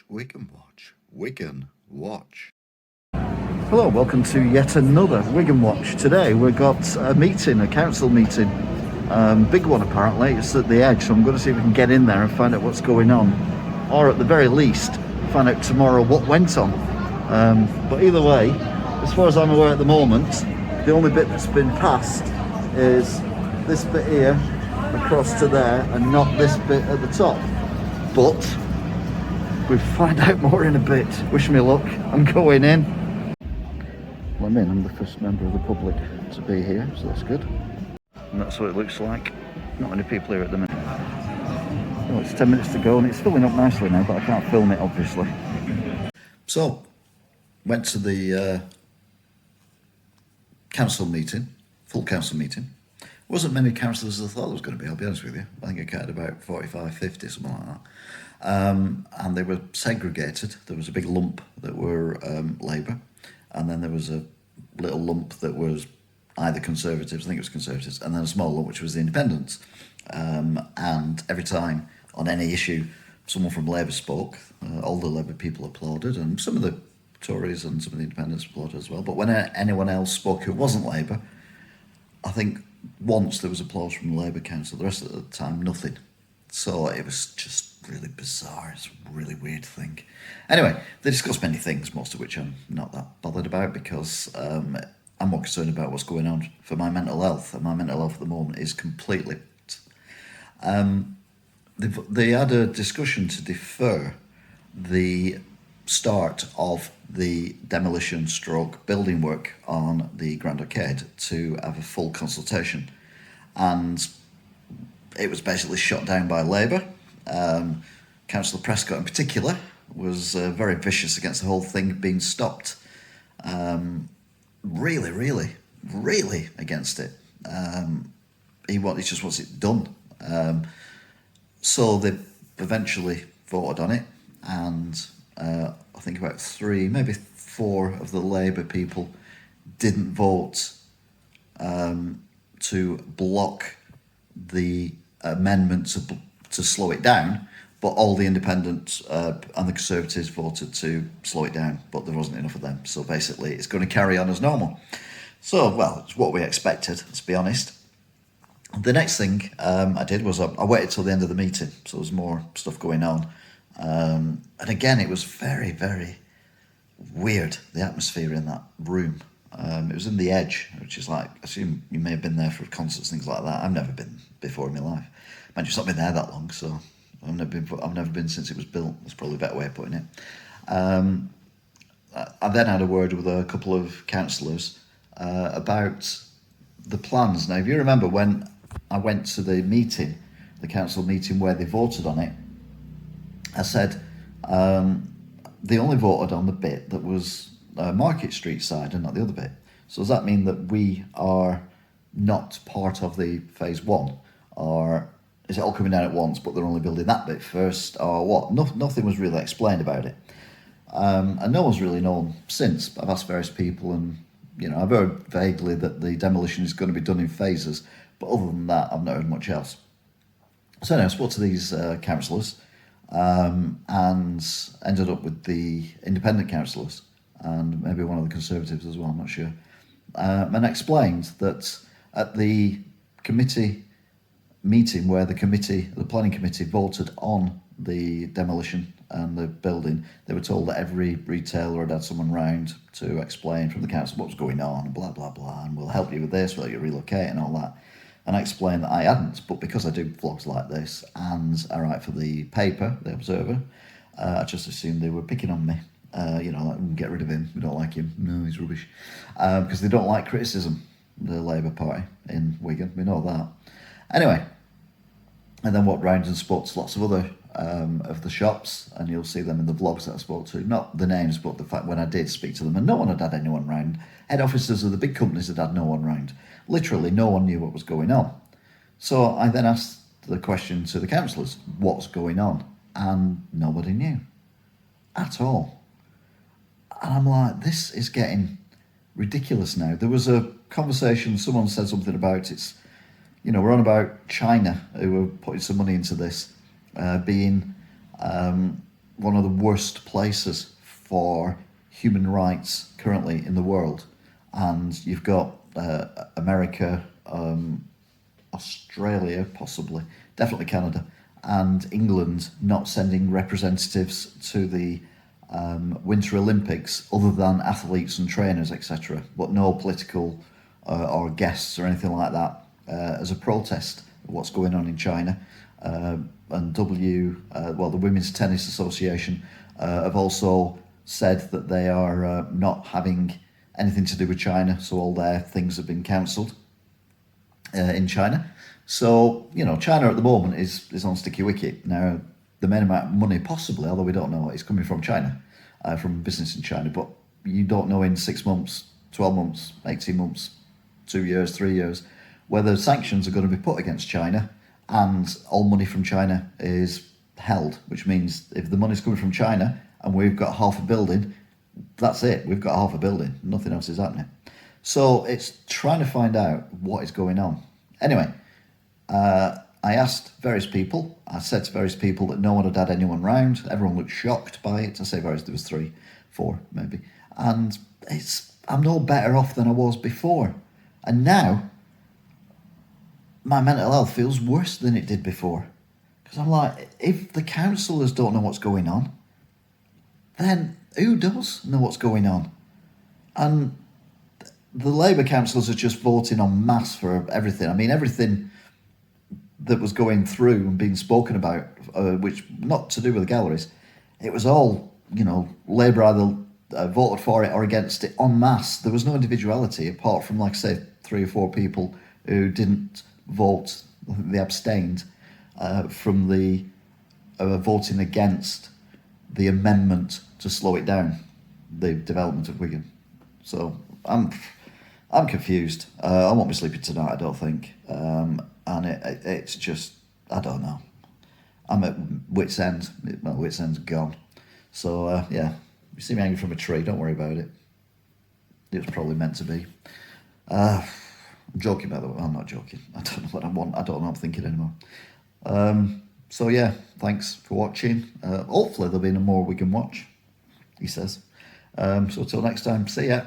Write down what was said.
Wigan Watch, Wigan Watch. Hello, welcome to yet another Wigan Watch. Today we've got a meeting, a council meeting. Big one apparently, it's at the edge, so I'm going to see if we can get in there and find out what's going on. Or at the very least, find out tomorrow what went on. But either way, as far as I'm aware at the moment, the only bit that's been passed is this bit here, across to there, and not this bit at the top. But we'll find out more in a bit. Wish me luck. I'm going in. Well, I'm the first member of the public to be here, so that's good. And that's what it looks like. Not many people here at the minute. Well, it's 10 minutes to go and it's filling up nicely now, but I can't film it obviously. So, went to the council meeting, full council meeting. Wasn't many councillors as I thought there was going to be, I'll be honest with you. I think I counted about 45, 50, something like that. And they were segregated. There was a big lump that were Labour, and then there was a little lump that was either Conservatives, I think it was Conservatives, and then a small lump which was the Independents. And every time on any issue someone from Labour spoke, all the Labour people applauded, and some of the Tories and some of the Independents applauded as well. But when anyone else spoke who wasn't Labour, I think once there was applause from the Labour Council, the rest of the time nothing. So it was just really bizarre. It's a really weird thing. Anyway, they discussed many things, most of which I'm not that bothered about because I'm more concerned about what's going on for my mental health, and my mental health at the moment is completely. They had a discussion to defer the start of the demolition stroke building work on the Grand Arcade to have a full consultation, and it was basically shot down by Labour. Councillor Prescott in particular was very vicious against the whole thing being stopped. Really against it. He just wants it done. So they eventually voted on it, and I think about 3, maybe 4 of the Labour people didn't vote to block the amendment to slow it down, but all the Independents and the Conservatives voted to slow it down, but there wasn't enough of them. So basically it's going to carry on as normal. So, well, it's what we expected, let's be honest. The next thing I did was I waited till the end of the meeting, so there was more stuff going on. And again, it was very, very weird, the atmosphere in that room. It was in the Edge, which is like, I assume you may have been there for concerts, things like that. I've never been before in my life. Man, it's not been there that long, so I've never been since it was built. That's probably a better way of putting it. I then had a word with a couple of councillors about the plans. Now, if you remember when I went to the meeting, the council meeting where they voted on it, I said they only voted on the bit that was Market Street side and not the other bit. So does that mean that we are not part of the phase 1, or is it all coming down at once but they're only building that bit first, or what? Nothing was really explained about it, and no one's really known since. I've asked various people, and I've heard vaguely that the demolition is going to be done in phases, but other than that I've not heard much else. So anyway, I spoke to these councillors and ended up with the independent councillors and maybe one of the Conservatives as well, I'm not sure, and explained that at the committee meeting where the planning committee voted on the demolition and the building, they were told that every retailer had someone round to explain from the council what was going on, and blah blah blah, and we'll help you with this, we'll help you relocate and all that. And I explained that I hadn't, but because I do vlogs like this and I write for the paper, the Observer, I just assumed they were picking on me. Like, get rid of him, we don't like him, no, he's rubbish. Because they don't like criticism, the Labour Party in Wigan, we know that. Anyway, and then walked round and spoke to lots of other of the shops, and you'll see them in the vlogs that I spoke to. Not the names, but the fact when I did speak to them, and no one had anyone round. Head officers of the big companies had no one round. Literally, no one knew what was going on. So I then asked the question to the councillors, what's going on? And nobody knew at all. And I'm like, this is getting ridiculous now. There was a conversation, someone said something about we're on about China, who were putting some money into this, being one of the worst places for human rights currently in the world. And you've got America, Australia, possibly, definitely Canada, and England not sending representatives to the Winter Olympics other than athletes and trainers, etc., but no political or guests or anything like that as a protest of what's going on in China. And the Women's Tennis Association have also said that they are not having anything to do with China, so all their things have been cancelled in China. So, China at the moment is on sticky wicket. Now, the main amount of money possibly, although we don't know, is coming from China, from business in China, but you don't know in 6 months, 12 months, 18 months, 2 years, 3 years, whether sanctions are going to be put against China and all money from China is held, which means if the money's coming from China and we've got half a building, that's it. We've got half a building. Nothing else is happening. So it's trying to find out what is going on. Anyway, I asked various people. I said to various people that no one had had anyone round. Everyone looked shocked by it. I say various, there was 3, 4 maybe. And I'm no better off than I was before. And now, my mental health feels worse than it did before. Because I'm like, if the councillors don't know what's going on, then who does know what's going on? And the Labour councillors are just voting en masse for everything. I mean, everything that was going through and being spoken about, which not to do with the galleries, it was all, Labour either voted for it or against it en masse. There was no individuality apart from, like I say, 3 or 4 people who didn't vote. I think they abstained from the voting against the amendment to slow it down, the development of Wigan. So I'm confused. I won't be sleeping tonight, I don't think. And it's just, I don't know. I'm at wit's end. My wit's end's gone. So yeah, you see me hanging from a tree, don't worry about it. It was probably meant to be. I'm joking, by the way. I'm not joking. I don't know what I want. I don't know what I'm thinking anymore. So yeah, thanks for watching. Hopefully there'll be no more Wigan Watch, he says. So till next time, see ya.